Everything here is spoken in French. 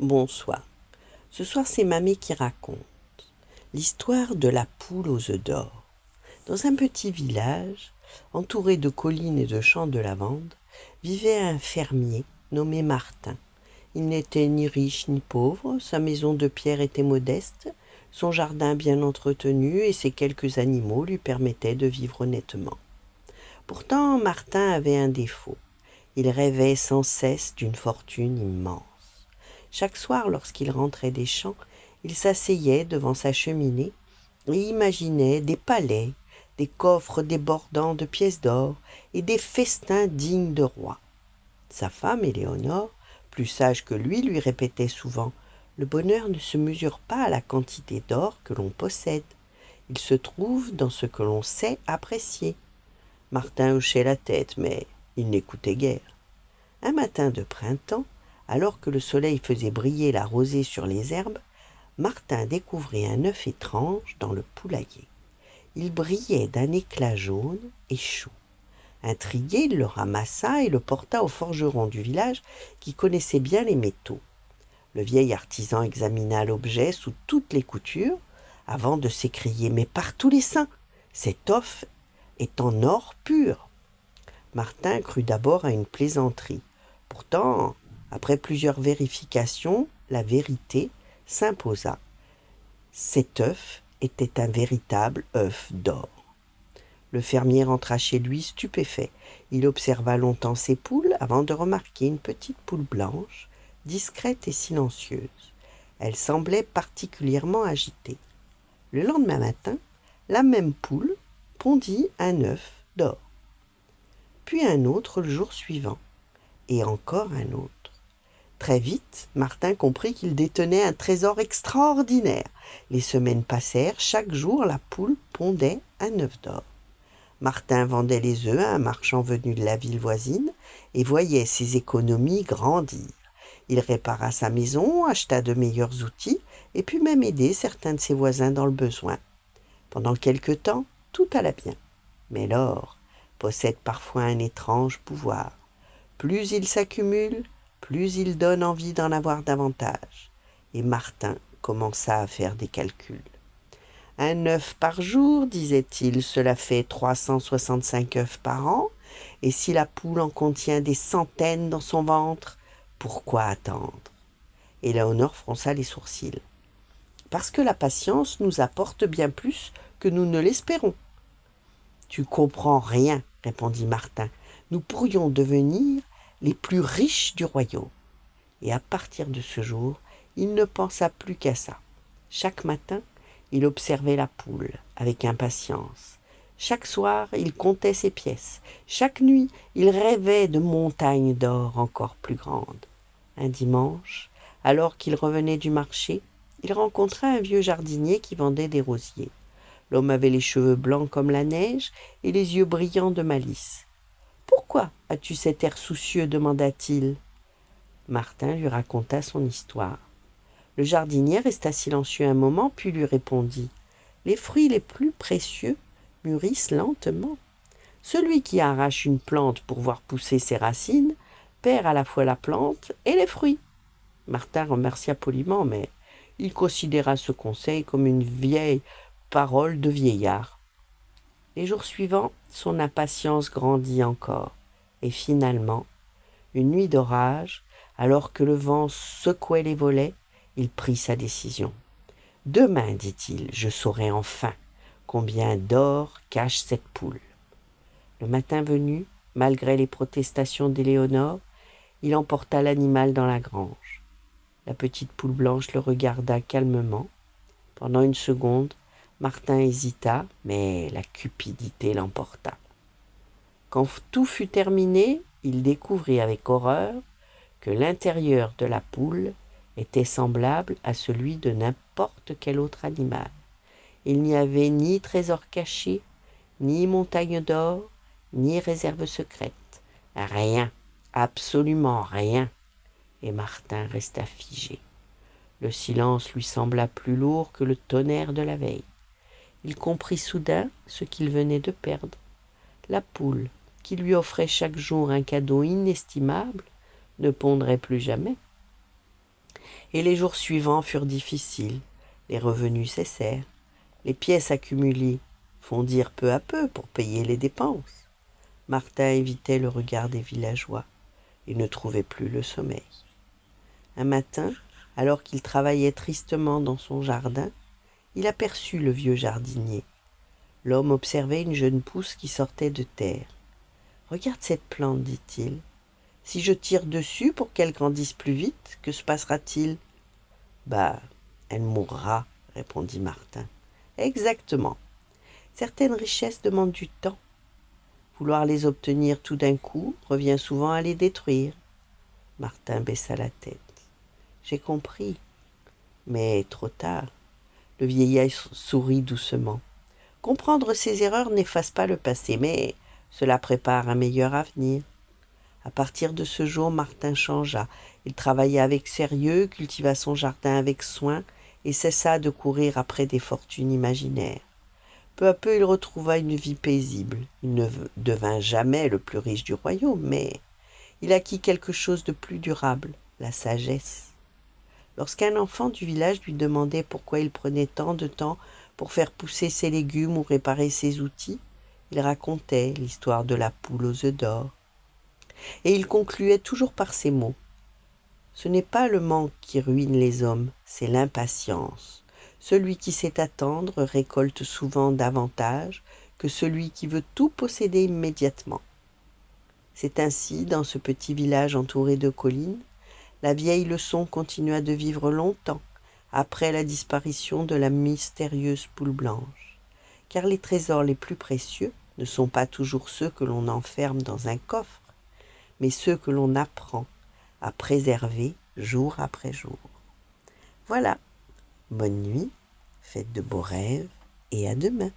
Bonsoir. Ce soir, c'est Mamie qui raconte l'histoire de la poule aux œufs d'or. Dans un petit village, entouré de collines et de champs de lavande, vivait un fermier nommé Martin. Il n'était ni riche ni pauvre, sa maison de pierre était modeste, son jardin bien entretenu et ses quelques animaux lui permettaient de vivre honnêtement. Pourtant, Martin avait un défaut. Il rêvait sans cesse d'une fortune immense. Chaque soir, lorsqu'il rentrait des champs, il s'asseyait devant sa cheminée et imaginait des palais, des coffres débordant de pièces d'or et des festins dignes de rois. Sa femme, Éléonore, plus sage que lui répétait souvent « Le bonheur ne se mesure pas à la quantité d'or que l'on possède. Il se trouve dans ce que l'on sait apprécier. » Martin hochait la tête, mais il n'écoutait guère. Un matin de printemps, alors que le soleil faisait briller la rosée sur les herbes, Martin découvrit un œuf étrange dans le poulailler. Il brillait d'un éclat jaune et chaud. Intrigué, il le ramassa et le porta au forgeron du village qui connaissait bien les métaux. Le vieil artisan examina l'objet sous toutes les coutures avant de s'écrier « Mais par tous les saints, cet œuf est en or pur !» Martin crut d'abord à une plaisanterie. Pourtant, après plusieurs vérifications, la vérité s'imposa. Cet œuf était un véritable œuf d'or. Le fermier rentra chez lui stupéfait. Il observa longtemps ses poules avant de remarquer une petite poule blanche, discrète et silencieuse. Elle semblait particulièrement agitée. Le lendemain matin, la même poule pondit un œuf d'or. Puis un autre le jour suivant, et encore un autre. Très vite, Martin comprit qu'il détenait un trésor extraordinaire. Les semaines passèrent, chaque jour la poule pondait un œuf d'or. Martin vendait les œufs à un marchand venu de la ville voisine et voyait ses économies grandir. Il répara sa maison, acheta de meilleurs outils et put même aider certains de ses voisins dans le besoin. Pendant quelque temps, tout alla bien. Mais l'or possède parfois un étrange pouvoir. Plus il s'accumule, plus il donne envie d'en avoir davantage. Et Martin commença à faire des calculs. Un œuf par jour, disait-il, cela fait 365 œufs par an, et si la poule en contient des centaines dans son ventre, pourquoi attendre? Éléonore fronça les sourcils. Parce que la patience nous apporte bien plus que nous ne l'espérons. Tu comprends rien, répondit Martin. Nous pourrions devenir les plus riches du royaume. Et à partir de ce jour, il ne pensa plus qu'à ça. Chaque matin, il observait la poule avec impatience. Chaque soir, il comptait ses pièces. Chaque nuit, il rêvait de montagnes d'or encore plus grandes. Un dimanche, alors qu'il revenait du marché, il rencontra un vieux jardinier qui vendait des rosiers. L'homme avait les cheveux blancs comme la neige et les yeux brillants de malice. « Pourquoi as-tu cet air soucieux ?» demanda-t-il. Martin lui raconta son histoire. Le jardinier resta silencieux un moment, puis lui répondit « Les fruits les plus précieux mûrissent lentement. Celui qui arrache une plante pour voir pousser ses racines perd à la fois la plante et les fruits. » Martin remercia poliment, mais il considéra ce conseil comme une vieille parole de vieillard. Les jours suivants, son impatience grandit encore, et finalement, une nuit d'orage, alors que le vent secouait les volets, il prit sa décision. « Demain, dit-il, je saurai enfin combien d'or cache cette poule. » Le matin venu, malgré les protestations d'Éléonore, il emporta l'animal dans la grange. La petite poule blanche le regarda calmement. Pendant une seconde, Martin hésita, mais la cupidité l'emporta. Quand tout fut terminé, il découvrit avec horreur que l'intérieur de la poule était semblable à celui de n'importe quel autre animal. Il n'y avait ni trésor caché, ni montagne d'or, ni réserve secrète. Rien, absolument rien. Et Martin resta figé. Le silence lui sembla plus lourd que le tonnerre de la veille. Il comprit soudain ce qu'il venait de perdre. La poule, qui lui offrait chaque jour un cadeau inestimable, ne pondrait plus jamais. Et les jours suivants furent difficiles, les revenus cessèrent, les pièces accumulées fondirent peu à peu pour payer les dépenses. Martin évitait le regard des villageois et ne trouvait plus le sommeil. Un matin, alors qu'il travaillait tristement dans son jardin, il aperçut le vieux jardinier. L'homme observait une jeune pousse qui sortait de terre. « Regarde cette plante, dit-il. Si je tire dessus pour qu'elle grandisse plus vite, que se passera-t-il ?»« Bah, elle mourra, » répondit Martin. « Exactement. Certaines richesses demandent du temps. Vouloir les obtenir tout d'un coup revient souvent à les détruire. » Martin baissa la tête. « J'ai compris. Mais trop tard. » Le vieillard sourit doucement. « Comprendre ses erreurs n'efface pas le passé, mais cela prépare un meilleur avenir. » À partir de ce jour, Martin changea. Il travailla avec sérieux, cultiva son jardin avec soin et cessa de courir après des fortunes imaginaires. Peu à peu, il retrouva une vie paisible. Il ne devint jamais le plus riche du royaume, mais il acquit quelque chose de plus durable, la sagesse. Lorsqu'un enfant du village lui demandait pourquoi il prenait tant de temps pour faire pousser ses légumes ou réparer ses outils, il racontait l'histoire de la poule aux œufs d'or. Et il concluait toujours par ces mots. « Ce n'est pas le manque qui ruine les hommes, c'est l'impatience. Celui qui sait attendre récolte souvent davantage que celui qui veut tout posséder immédiatement. » C'est ainsi, dans ce petit village entouré de collines, la vieille leçon continua de vivre longtemps après la disparition de la mystérieuse poule blanche. Car les trésors les plus précieux ne sont pas toujours ceux que l'on enferme dans un coffre, mais ceux que l'on apprend à préserver jour après jour. Voilà, bonne nuit, faites de beaux rêves et à demain.